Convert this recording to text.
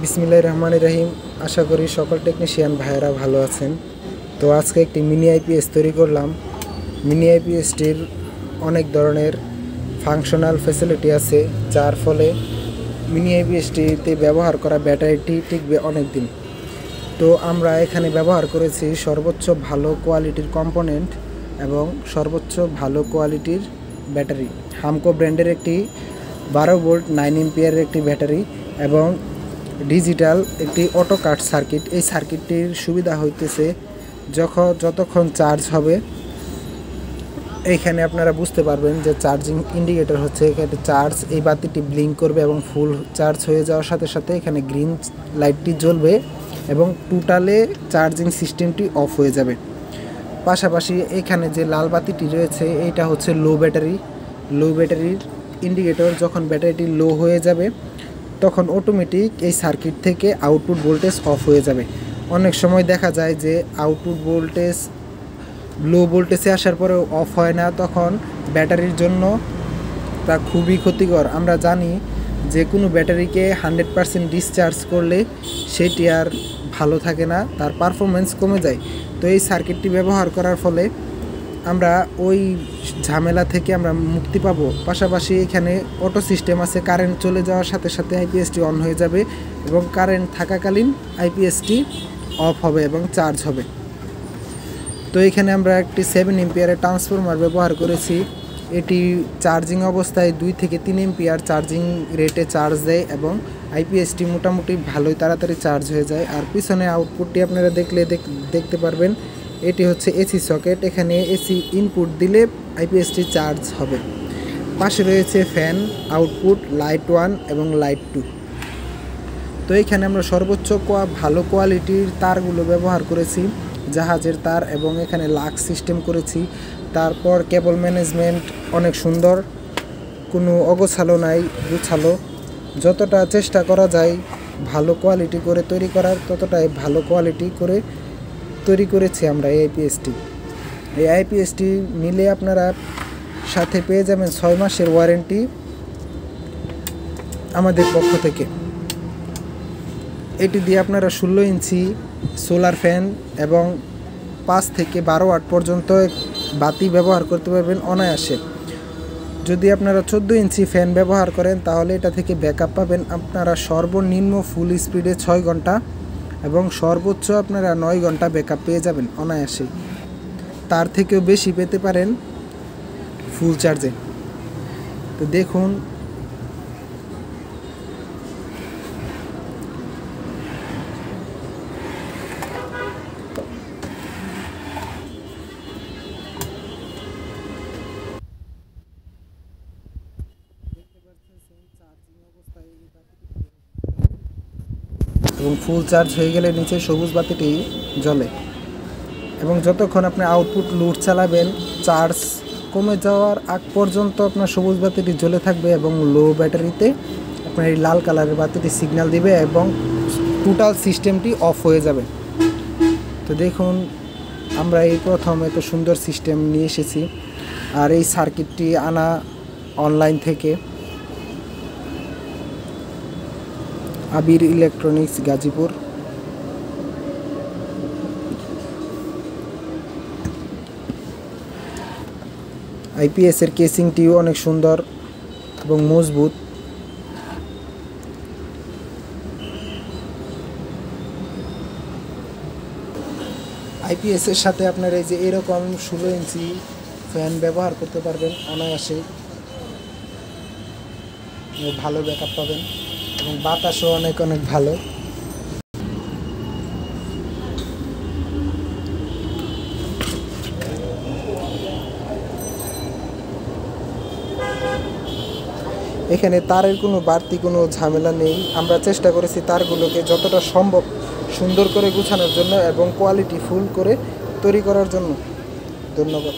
বিসমিল্লাহির রহমানির রহিম। আশা করি সকল টেকনিশিয়ান ভাইয়েরা ভালো আছেন। তো আজকে একটি মিনি আইপিএস তৈরি করলাম। মিনি আইপিএসটির অনেক ধরনের ফাংশনাল ফ্যাসিলিটি আছে, যার ফলে মিনি আইপিএসটিতে ব্যবহার করা ব্যাটারিটি টিকবে অনেক দিন। তো আমরা এখানে ব্যবহার করেছি সর্বোচ্চ ভালো কোয়ালিটির কম্পোনেন্ট এবং সর্বোচ্চ ভালো কোয়ালিটির ব্যাটারি। হামকো ব্র্যান্ডের একটি 12 ভোল্ট 9 এম্পিয়ারের একটি ব্যাটারি এবং ডিজিটাল একটি অটো কাট সার্কিট। এই সার্কিটটির সুবিধা হইতেছে যতক্ষণ চার্জ হবে, এইখানে আপনারা বুঝতে পারবেন যে চার্জিং ইন্ডিকেটর হচ্ছে এখানে চার্জ, এই বাতিটি ব্লিঙ্ক করবে এবং ফুল চার্জ হয়ে যাওয়ার সাথে সাথে এখানে গ্রিন লাইটটি জ্বলবে এবং টোটালে চার্জিং সিস্টেমটি অফ হয়ে যাবে। পাশাপাশি এখানে যে লাল বাতিটি রয়েছে এইটা হচ্ছে লো ব্যাটারির ইন্ডিকেটর। যখন ব্যাটারিটি লো হয়ে যাবে তখন অটোমেটিক এই সার্কিট থেকে আউটপুট ভোল্টেজ অফ হয়ে যাবে। অনেক সময় দেখা যায় যে আউটপুট ভোল্টেজ লো ভোল্টেজে আসার পরেও অফ হয় না, তখন ব্যাটারির জন্য তা খুবই ক্ষতিকর। আমরা জানি যে কোনো ব্যাটারিকে 100% ডিসচার্জ করলে সেটি আর ভালো থাকে না, তার পারফরমেন্স কমে যায়। তো এই সার্কিটটি ব্যবহার করার ফলে আমরা ওই ঝামেলা থেকে আমরা মুক্তি পাবো। পাশাপাশি এখানে অটো সিস্টেম আছে, কারেন্ট চলে যাওয়ার সাথে সাথে আইপিএসটি অন হয়ে যাবে এবং কারেন্ট থাকাকালীন আইপিএসটি অফ হবে এবং চার্জ হবে। তো এখানে আমরা একটি 7 এম্পিয়ারের ট্রান্সফরমার ব্যবহার করেছি। এটি চার্জিং অবস্থায় 2 থেকে 3 এম্পিয়ার চার্জিং রেটে চার্জ দেয় এবং আইপিএসটি মোটামুটি ভালোই তাড়াতাড়ি চার্জ হয়ে যায়। আর পিছনে আউটপুটটি আপনারা দেখতে পারবেন, এটি হচ্ছে এসি সকেট। এখানে এসি ইনপুট দিলে আইপিএসটি চার্জ হবে। পাশে রয়েছে ফ্যান, আউটপুট, লাইট 1 এবং লাইট 2। তো এখানে আমরা সর্বোচ্চ ভালো কোয়ালিটির তারগুলো ব্যবহার করেছি, জাহাজের তার, এবং এখানে লাক্স সিস্টেম করেছি। তারপর কেবল ম্যানেজমেন্ট অনেক সুন্দর, কোনো অগোছালো নাই, গুছালো। যতটা চেষ্টা করা যায় ভালো কোয়ালিটি করে তৈরি করার, ততটাই ভালো কোয়ালিটি করে তৈরি করেছি আমরা এই আইপিএসটি। এই আইপিএসটি নিলে আপনারা সাথে পেয়ে যাবেন 6 মাসের ওয়ারেন্টি আমাদের পক্ষ থেকে। এটি দিয়ে আপনারা 16 ইঞ্চি সোলার ফ্যান এবং 5 থেকে 12 ওয়াট পর্যন্ত বাতি ব্যবহার করতে পারবেন অনায়াসে। যদি আপনারা 14 ইঞ্চি ফ্যান ব্যবহার করেন তাহলে এটা থেকে ব্যাকআপ পাবেন আপনারা সর্বনিম্ন ফুল স্পিডে 6 ঘন্টা এবং সর্বোচ্চ আপনারা 9 ঘন্টা ব্যাকআপ পেয়ে যাবেন অনায়াসে। তার থেকেও বেশি পেতে পারেন ফুল চার্জে। তো দেখুন, এবং ফুল চার্জ হয়ে গেলে নিচে সবুজ বাতিটি জ্বলে এবং যতক্ষণ আপনি আউটপুট লোড চালাবেন চার্জ কমে যাওয়ার আগ পর্যন্ত আপনার সবুজ বাতিটি জ্বলে থাকবে এবং লো ব্যাটারিতে আপনার এই লাল কালারের বাতিটি সিগন্যাল দিবে এবং টোটাল সিস্টেমটি অফ হয়ে যাবে। তো দেখুন, আমরা এই প্রথম এত সুন্দর সিস্টেম নিয়ে এসেছি। আর এই সার্কিটটি আনা অনলাইন থেকে, আবির ইলেকট্রনিক্স, গাজীপুর। আইপিএসের কেসিংটিও অনেক সুন্দর এবং মজবুত। আইপিএসের সাথে আপনার এই যে এরকম 16 ইঞ্চি ফ্যান ব্যবহার করতে পারবেন অনায়াসে, ভালো ব্যাকআপ পাবেন এবং বাতাসও অনেক ভালো। এখানে তারের কোনো বাড়তি কোনো ঝামেলা নেই। আমরা চেষ্টা করেছি তারগুলোকে যতটা সম্ভব সুন্দর করে গুছানোর জন্য এবং কোয়ালিটি ফুল করে তৈরি করার জন্য। ধন্যবাদ।